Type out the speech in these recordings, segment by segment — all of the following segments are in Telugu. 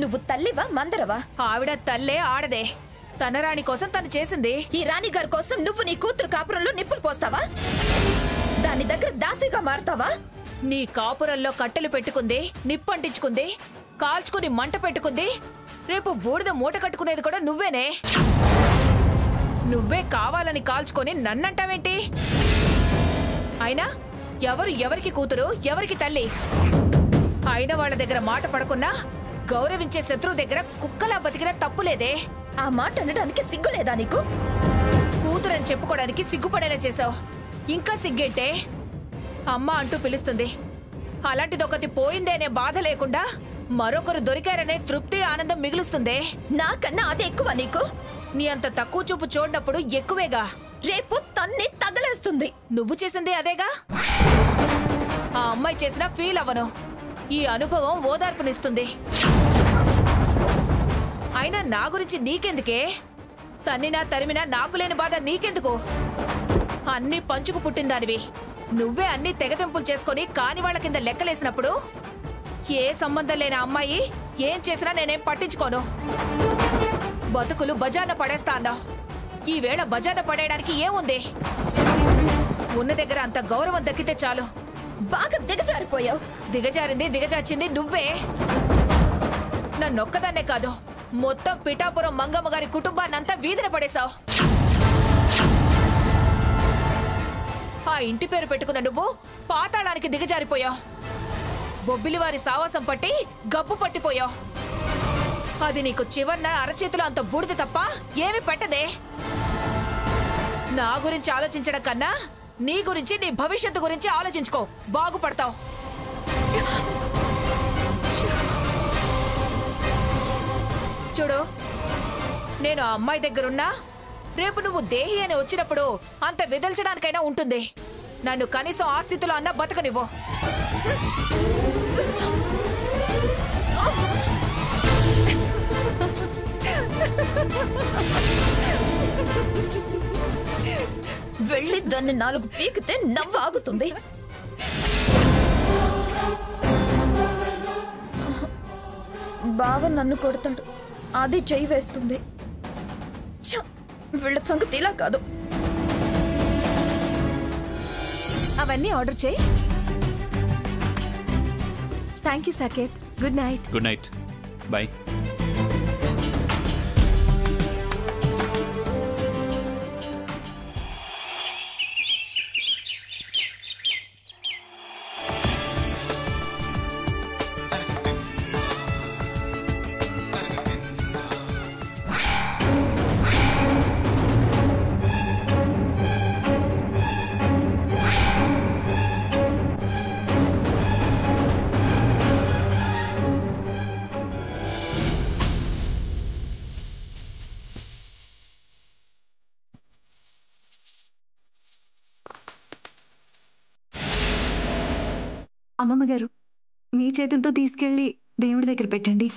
నువ్వు తల్లివా మందరవా? ఆవిడ తల్లే ఆడదే. తన రాణి కోసం తను చేసింది. ఈ రాణి గారి కోసం నువ్వు నీ కూతురు కాపురంలో నిప్పులు పోస్తావా? దాని దగ్గర దాసిగా మారుతావా? నీ కాపురంలో కట్టెలు పెట్టుకుంది, నిప్పంటించుకుంది, కాల్చుకుని మంట పెట్టుకుంది. రేపు బూడిద మూట కట్టుకునేది కూడా నువ్వేనే. నువ్వే కావాలని కాల్చుకొని నన్నంటావేంటి? అయినా ఎవరు ఎవరికి కూతురు, ఎవరికి తల్లి? అయిన వాళ్ళ దగ్గర మాట పడకున్నా గౌరవించే శత్రువు దగ్గర కుక్కలా బతికిన తప్పులేదే. ఆ మాట అనడానికి సిగ్గులేదా నీకు? కూతురని చెప్పుకోవడానికి సిగ్గుపడేలా చేసావు. ఇంకా సిగ్గేంటే? అమ్మ అంటూ పిలుస్తుంది. అలాంటిదొకటి పోయిందే అనే బాధ లేకుండా మరొకరు దొరికారనే తృప్తి, ఆనందం మిగులుస్తుందే. నాకన్నా అదే ఎక్కువ నీకు? నీ అంత తక్కువ చూపు చూడనప్పుడు ఎక్కువేగా. రేపు తన్ని తగలేస్తుంది. నువ్వు చేసింది అదేగా. ఆ అమ్మాయి చేసినా ఫీల్ అవ్వను. ఈ అనుభవం ఓదార్పునిస్తుంది. అయినా నా గురించి నీకెందుకే? తన్నినా తరిమినా నాకు లేని బాధ నీకెందుకు? అన్నీ పంచుకు పుట్టిందానివి. నువ్వే అన్ని తెగతింపులు చేసుకుని కాని వాళ్ళ కింద లెక్కలేసినప్పుడు ఏ సంబంధం లేని అమ్మాయి ఏం చేసినా నేనేం పట్టించుకోను. బతుకులు బజార్న పడేస్తా అన్నావు. ఈవేళ బజార్న పడేయడానికి ఏముంది? ఉన్న దగ్గర అంత గౌరవం దక్కితే చాలు. బాగా దిగజారిపోయావు. దిగజారింది, దిగజార్చింది నువ్వే. నన్నొక్కదాన్నే కాదు, మొత్తం పిఠాపురం మంగమ్మ గారి కుటుంబాన్నంతా వీధిన పడేశావు. ఆ ఇంటి పేరు పెట్టుకున్న నువ్వు పాతాళానికి దిగజారిపోయావు. బొబ్బిలివారి సావాసం పట్టి గబ్బు పట్టిపోయావు. అది నీకు చివర్న అరచేతిలో అంత బూడిద తప్ప ఏమి పెట్టదే. నా గురించి ఆలోచించడం కన్నా నీ గురించి, నీ భవిష్యత్తు గురించి ఆలోచించుకో. బాగుపడతావు. చూడు, నేను ఆ అమ్మాయి దగ్గరున్నా రేపు నువ్వు దేహి అని వచ్చినప్పుడు అంత విదల్చడానికైనా ఉంటుంది. నన్ను కనీసం ఆ స్థితిలో అన్నా బతకనివ్వు. వెళ్ళి దాన్ని 4 పీకితే నవ్వు ఆగుతుంది. బావ నన్ను కొడతాడు, అది చెయ్యి వేస్తుంది. వీళ్ళ సంగతి ఇలా కాదు. అవన్నీ ఆర్డర్ చేయి. Thank you Saketh. Good night. Good night. Bye. అమ్మమ్మ గారు, మీ చేతులతో తీసుకెళ్ళి దేవుడి దగ్గర పెట్టండి.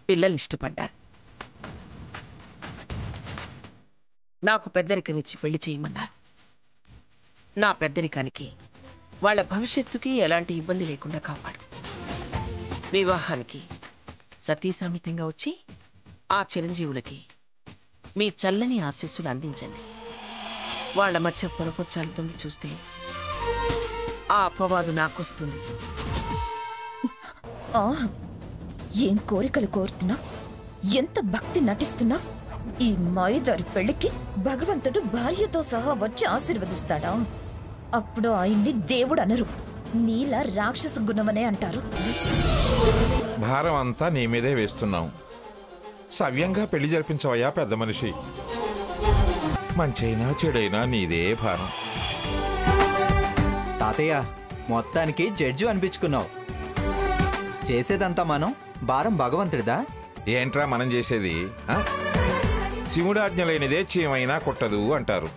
పిల్లలు ఇష్టపడ్డారు. నాకు పెద్దరికనిచ్చి పెళ్లి చేయమన్నారు. నా పెద్దరికానికి వాళ్ళ భవిష్యత్తుకి ఎలాంటి ఇబ్బంది లేకుండా కాపాడు. వివాహానికి సతీసామితంగా వచ్చి ఆ చిరంజీవులకి మీ చల్లని ఆశీస్సులు అందించండి. వాళ్ళ మధ్య పొరపొచ్చాలు తొంగి చూస్తే ఆ అపవాదు నాకొస్తుంది. ఏం కోరికలు కోరుతున్నా, ఎంత భక్తి నటిస్తున్నా, ఈ మాయదారి పెళ్లికి భగవంతుడు భార్యతో సహా వచ్చి ఆశీర్వదిస్తాడా? అప్పుడు ఆయన్ని దేవుడు అనరు, నీలా రాక్షస గుణమనే అంటారు. భారం అంతా నీ మీదే వేస్తున్నాం. సవ్యంగా పెళ్లి జరిపించవయ్యా పెద్ద మనిషి. మంచైనా చెడైనా నీదే భారం. తాతయ్య, మొత్తానికి జడ్జి అనిపించుకున్నావు. చేసేదంతా మనం, భారం భగవంతుడిదా? ఏంట్రా మనం చేసేది? శివుడు ఆజ్ఞ లేనిదే చీమైనా కొట్టదు అంటారు.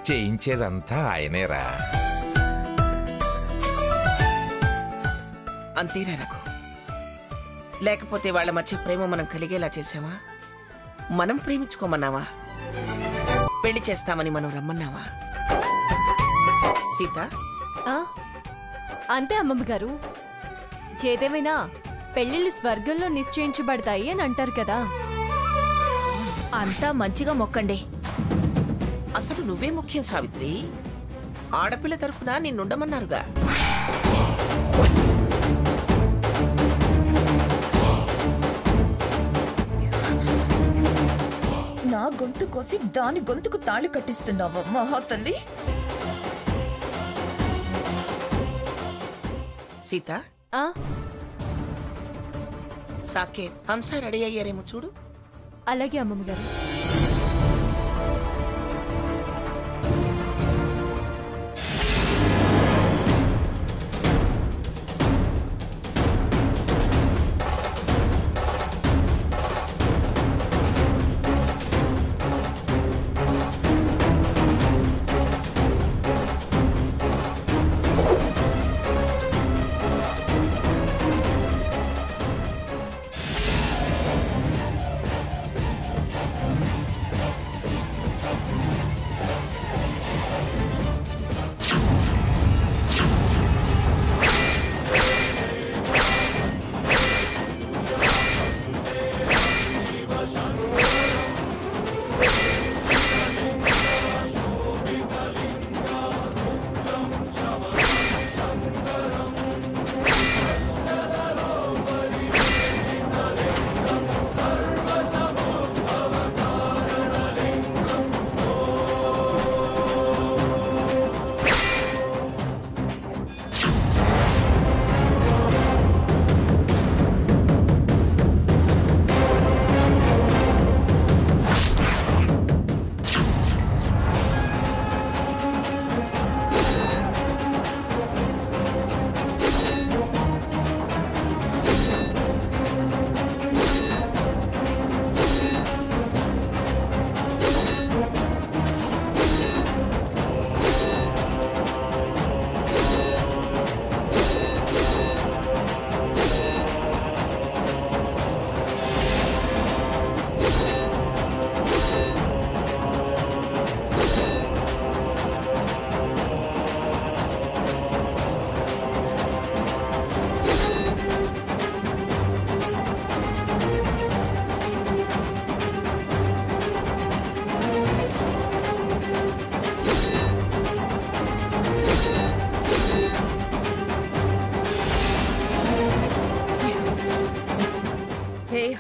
చేయించేదంతా ఆయనేరా. అంతేనా రఘు? లేకపోతే వాళ్ళ మధ్య ప్రేమ మనం కలిగేలా చేసామా? మనం ప్రేమించుకోమన్నావా? పెళ్లి చేస్తామని మనం రమ్మన్నావా? సీత, అంతే అమ్మమ్మ గారు. ఏదేమైనా పెళ్లిళ్ళు స్వర్గంలో నిశ్చయించబడతాయి అని అంటారు కదా. అంతా మంచిగా మొక్కండి. అసలు నువ్వే ముఖ్యం సావిత్రి. ఆడపిల్ల తరపున నిన్నుండమన్నారుగా. నా గొంతు కోసి దాని గొంతుకు తాళి కట్టిస్తున్నావా మహాతల్లి? సీత, సాకేత్, హంస రెడీ అయ్యారేమో చూడు. అలాగే అమ్మమ్మ గారు.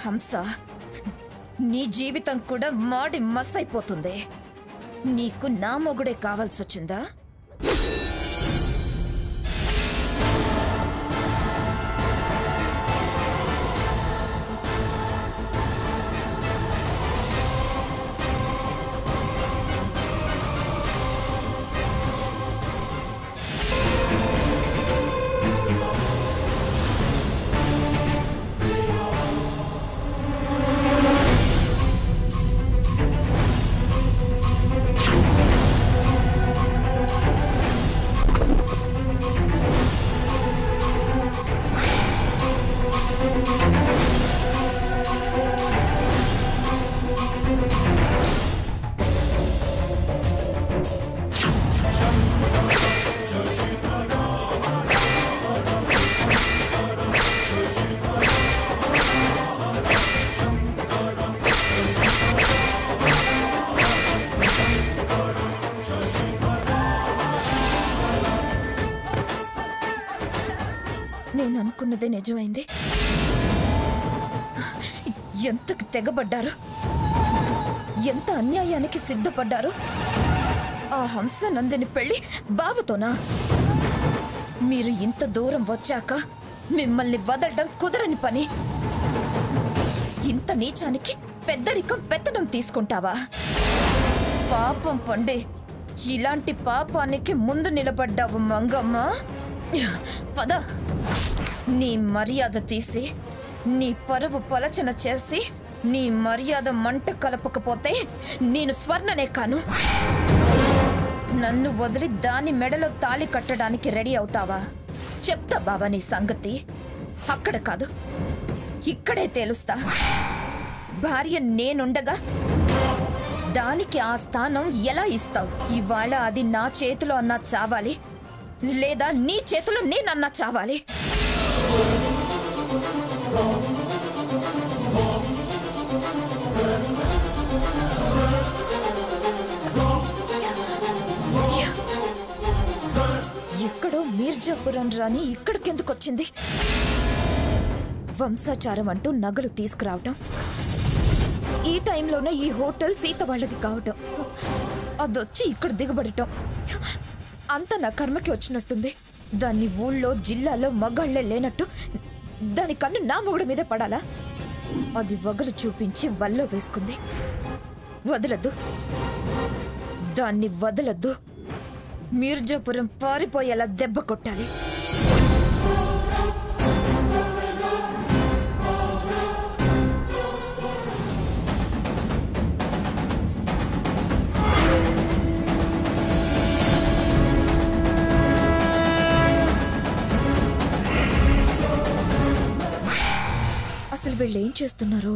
హంస, నీ జీవితం కూడా మాడి మస్సైపోతుంది. నీకు నా మొగుడే కావాల్సొచ్చిందా? నేను అనుకున్నదే నిజమైంది. ఎంతకు తెగబడ్డారు, ఎంత అన్యాయానికి సిద్ధపడ్డారు. ఆ హంస నందిని పెళ్లి బావతోనా? మీరు ఇంత దూరం వచ్చాక మిమ్మల్ని వదలడం కుదరని పని. ఇంత నీచానికి పెద్దరికం పెత్తడం తీసుకుంటావా? పాపం పండే, ఇలాంటి పాపానికి ముందు నిలబడ్డావు మంగమ్మ. పద, నీ మర్యాద తీసి నీ పరువు పలచన చేసి నీ మర్యాద మంట కలపకపోతే నేను స్వర్ణనే కాను. నన్ను వదిలి దాని మెడలో తాళి కట్టడానికి రెడీ అవుతావా? చెప్తా బావా నీ సంగతి. అక్కడ కాదు, ఇక్కడే తేలుస్తా. భార్య నేనుండగా దానికి ఆ స్థానం ఎలా ఇస్తావు? ఇవాళ అది నా చేతిలో అన్నా చావాలి, లేదా నీ చేతిలో నేనన్నా చావాలి. ఎక్కడో మీర్జాపురం రాని ఇక్కడికెందుకొచ్చింది? వంశాచారం అంటూ నగలు తీసుకురావటం, ఈ టైంలోనే ఈ హోటల్ సీత వాళ్ళది కావటం, అదొచ్చి ఇక్కడ దిగబడటం అంతా నా కర్మకి వచ్చినట్టుంది. దాన్ని ఊళ్ళో జిల్లాలో మగాళ్లే లేనట్టు దాని కన్ను నా మొగుడు మీద పడాలా? అది వగలు చూపించి వల్లో వేసుకుంది. వదలద్దు, దాన్ని వదలద్దు. మీర్జాపురం పారిపోయేలా దెబ్బ కొట్టాలి. అసలు వీళ్ళు ఏం చేస్తున్నారు?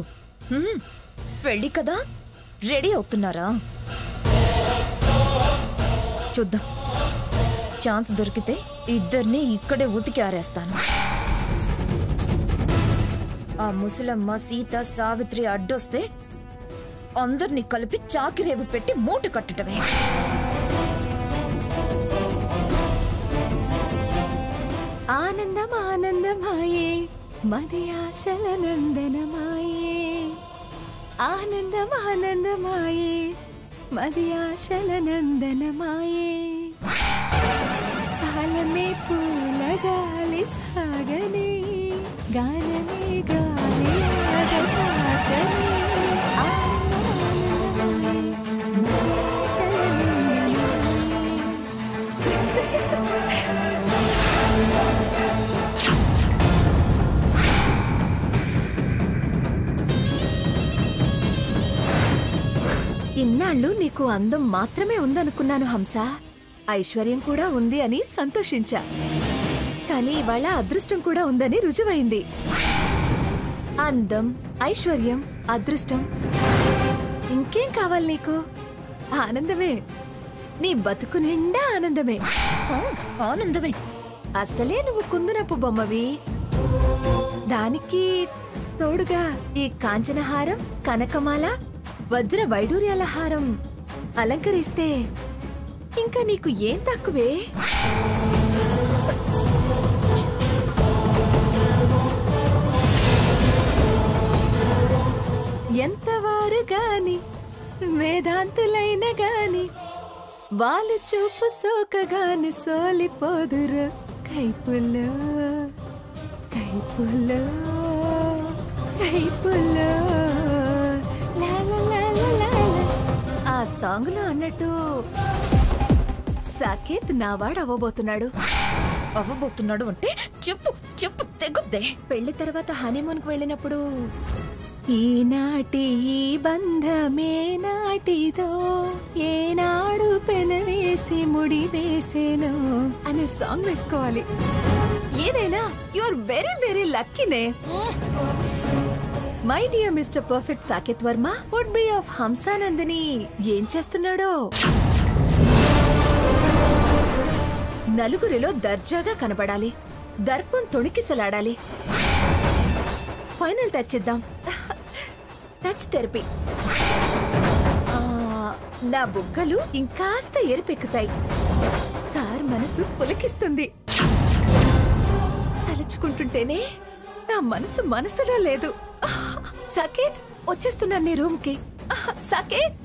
పెళ్ళి కదా, రెడీ అవుతున్నారా? చూద్దాం. ఛాన్స్ దొరికితే ఇద్దరిని ఇక్కడే ఉతికి ఆరేస్తాను. ఆ ముసలమ్మ సీత సావిత్రి అడ్డొస్తే అందరినీ కలిపి చాకిరేవు పెట్టి మూట కట్టడమే. ఆనందం ఆనందమాయే మది ఆశల నందనమాయే. ఆనందం ఆనందమాయే మది ఆశల నందనమాయే. కాలమే పూల గాలి సాగనే, గానమే గాలి ఆగపాటనే. ఇన్నాళ్ళు నీకు అందం మాత్రమే ఉందనుకున్నాను హంస. ఐశ్వర్యం కూడా ఉంది అని సంతోషించా. కానీ ఇవాళ అదృష్టం కూడా ఉందని రుజువైంది. అందం, ఐశ్వర్యం, అదృష్టం, ఇంకేం కావాలి నీకు? ఆనందమే. నీ బతుకు నిండా ఆనందమే. ఆనందమే. అసలే నువ్వు కుందనపు బొమ్మవి. దానికి తోడుగా ఈ కాంచనహారం, కనకమాల, వజ్ర వైడూర్యాల హారం అలంకరిస్తే ఇంకా నీకు ఏం తక్కువే? ఎంతవారు గాని వేదాంతులైన గాని వాళ్ళు చూపు సోకగాని సోలిపోదురు కైపులో కైపులో కైపులో. ఆ సాంగ్ లో అన్నట్టు సాకేత్ నావాడు అవ్వబోతున్నాడు. అవ్వబోతున్నాడు అంటే చెప్పు చెప్పు తెగుద్దే. పెళ్లి తర్వాత హనీమూన్ కు వెళ్ళినప్పుడు ఈనాటి ఈ బంధమే నాటిదో, ఏనాడు పెనవేసి ముడి వేసేనో అనే సాంగ్ వేసుకోవాలి. ఏదైనా యు ఆర్ వెరీ వెరీ లక్కీనే. My dear mister perfect Saketh Varma would be of Hamsanandini ఏం చేస్తున్నాడో? నలుగురిలో దర్జాగా కనబడాలి, దర్పం తొణికిసలాడాలి. ఫైనల్ టచ్ ఇద్దాం. Touch therapy. నా బుగ్గలు ఇంకాస్త ఎరిపెక్కుతాయి. సార్ మనసు పులకిస్తుంది. తలుచుకుంటుంటేనే నా మనసు మనసులో లేదు. సాకేత్, వచ్చేస్తున్నాను నీ రూమ్ కి. సాకేత్.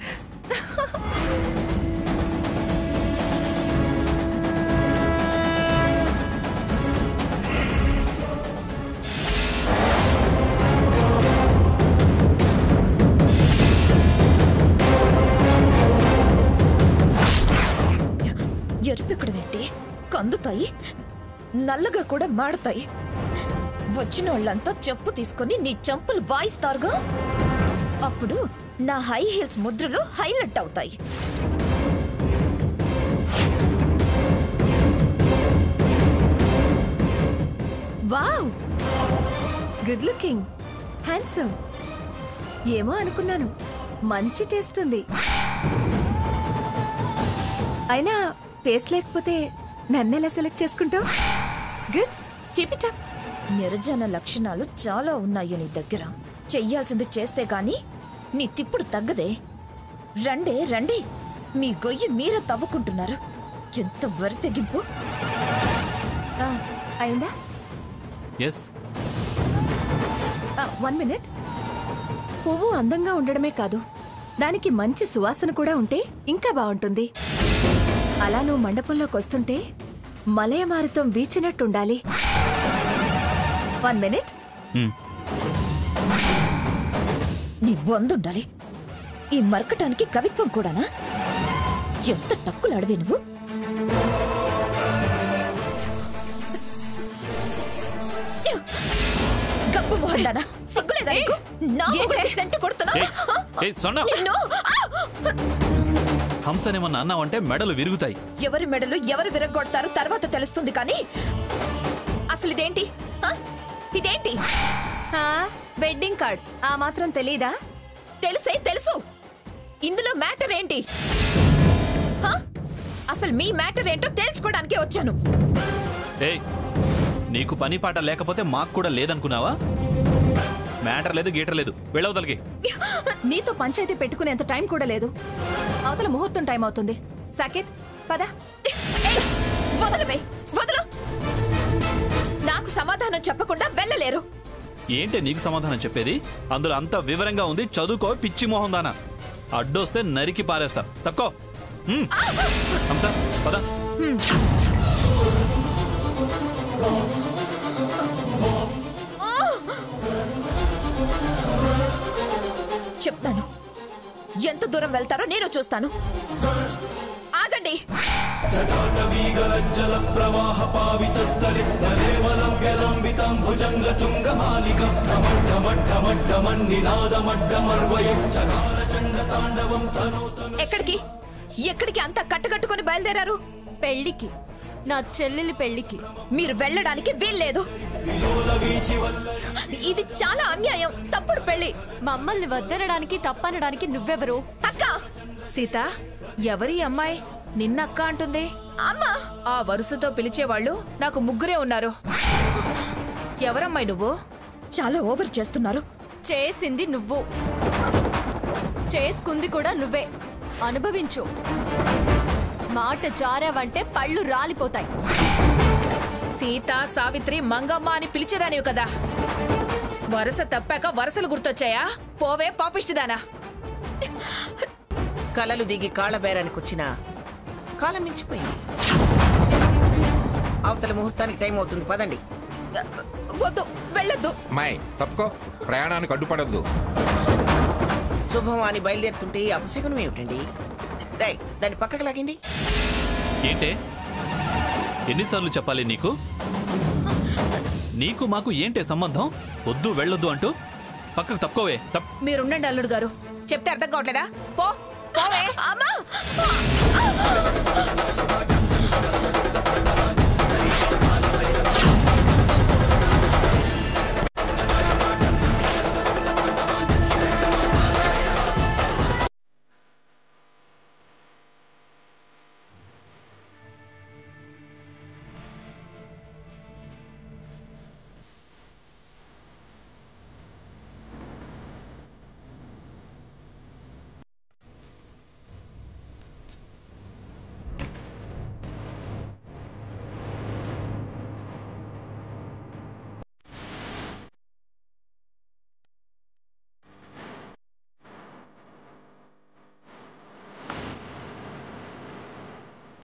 ఎరుపెక్కడం ఏంటి? కందుతాయి, నల్లగా కూడా మాడతాయి. వచ్చిన వాళ్ళంతా చెప్పు తీసుకొని నీ చెంపులు వాయిస్తారుగా, అప్పుడు నా హై హీల్స్ ముద్రలు హైలైట్ అవుతాయి. Wow, good looking, handsome. ఏమో అనుకున్నాను, మంచి టేస్ట్ ఉంది. అయినా టేస్ట్ లేకపోతే నన్నెలా సెలెక్ట్ చేసుకుంటావు? Good, keep it up. నిర్జన లక్షణాలు చాలా ఉన్నాయి నీ దగ్గర. చెయ్యాల్సింది చేస్తే గాని నీ తిప్పుడు తగ్గదే. రండే రండి, మీ గొయ్యి మీరే తవ్వుకుంటున్నారు. ఎంత వరితెగింపు. అయిందా? ఎస్. 1 minute. పువ్వు అందంగా ఉండడమే కాదు, దానికి మంచి సువాసన కూడా ఉంటే ఇంకా బాగుంటుంది. అలా నువ్వు మండపంలోకి వస్తుంటే మలయమారుతం వీచినట్టుండాలి. 1 minute. నీ బొందుండాలి. ఈ మరకటానికి కవిత్వం కూడానా? ఎంత టక్కులాడవే నువ్వు. గప్పు మొహందానా, సిగ్గులేదా నీకు? నా మొగుడికి సెంటు కొడుతున్నావు. నిన్ను హంసనేమన్నా అన్నావంటే మెడలు విరుగుతాయి. ఎవరి మెడలు ఎవరు విరగొడతారో తర్వాత తెలుస్తుంది. కానీ అసలు ఇదేంటి? ఇదేంటి? Wedding card. ఆ మాత్రం తెలీదా? తెలుసే తెలుసు. ఇందులో మ్యాటర్ ఏంటి? అసలు మీ మ్యాటర్ ఏంటో తెలుసుకోవడానికే వచ్చాను. ఏయ్, నీకు పని పాట లేకపోతే మాకు కూడా లేదనుకున్నావా? మ్యాటర్ లేదు, గీటర్ లేదు, వెళ్ళవతలకి. నీతో పంచాయతీ పెట్టుకునేంత టైం కూడా లేదు. అవతల ముహూర్తం టైం అవుతుంది. సాకేత్, పద. వదలవే, వదలు. నాకు సమాధానం చెప్పకుండా వెళ్ళలేరు. ఏంటి నీకు సమాధానం చెప్పేది? అందులో అంత వివరంగా ఉంది, చదువుకో పిచ్చి మోహన్ దానా. అడ్డొస్తే నరికి పారేస్తా. తప్పుకో. హంస, పద. చెప్తాను. ఎంత దూరం వెళ్తారో నేను చూస్తాను. ఆగండి. ఎక్కడికి ఎక్కడికి అంత కట్టుకట్టుకుని బయలుదేరారు? పెళ్లికి, నా చెల్లెలి పెళ్లికి. మీరు వెళ్ళడానికి వీల్లేదు. ఇది చాలా అన్యాయం, తప్పుడు పెళ్లి. మమ్మల్ని వద్దనడానికి తప్పనడానికి నువ్వెవరు? అక్క. సీత, ఎవరి అమ్మాయి? నిన్న అక్క అంటుంది. అమ్మా, ఆ వరుసతో పిలిచేవాళ్ళు నాకు ముగ్గురే ఉన్నారు. ఎవరమ్మాయి నువ్వు? చాలా ఓవర్ చేస్తున్నారు. చేసింది నువ్వు, చేసుకుంది కూడా నువ్వే. అనుభవించు. మాట జారావంటే పళ్ళు రాలిపోతాయి. సీత, సావిత్రి, మంగమ్మ అని పిలిచేదానివి కదా. వరస తప్పాక వరసలు గుర్తొచ్చాయా? పోవే పాపిష్టిదానా. కలలు దిగి కాళ్ళ బేరానికి వచ్చిన కాలం మించిపోయింది. అవతల ముహూర్తానికి టైం అవుతుంది, పదండి. వద్దు, వెళ్ళొద్దు. మాయ్ తప్పుకో, ప్రయాణానికి అడ్డుపడద్దు. శుభం అని బయలుదేరుతుంటే అపశకునం ఏమిటండి? డై, దాన్ని పక్కకు లాగండి. ఏంటే, ఎన్నిసార్లు చెప్పాలి నీకు? నీకు మాకు ఏంటే సంబంధం? వద్దు వెళ్ళొద్దు అంటూ పక్కకు తప్పుకోవే. మీరుండండి అల్లుడు గారు, చెప్తే అర్థం కావట్లేదా? పో, పోవే. అమ్మా.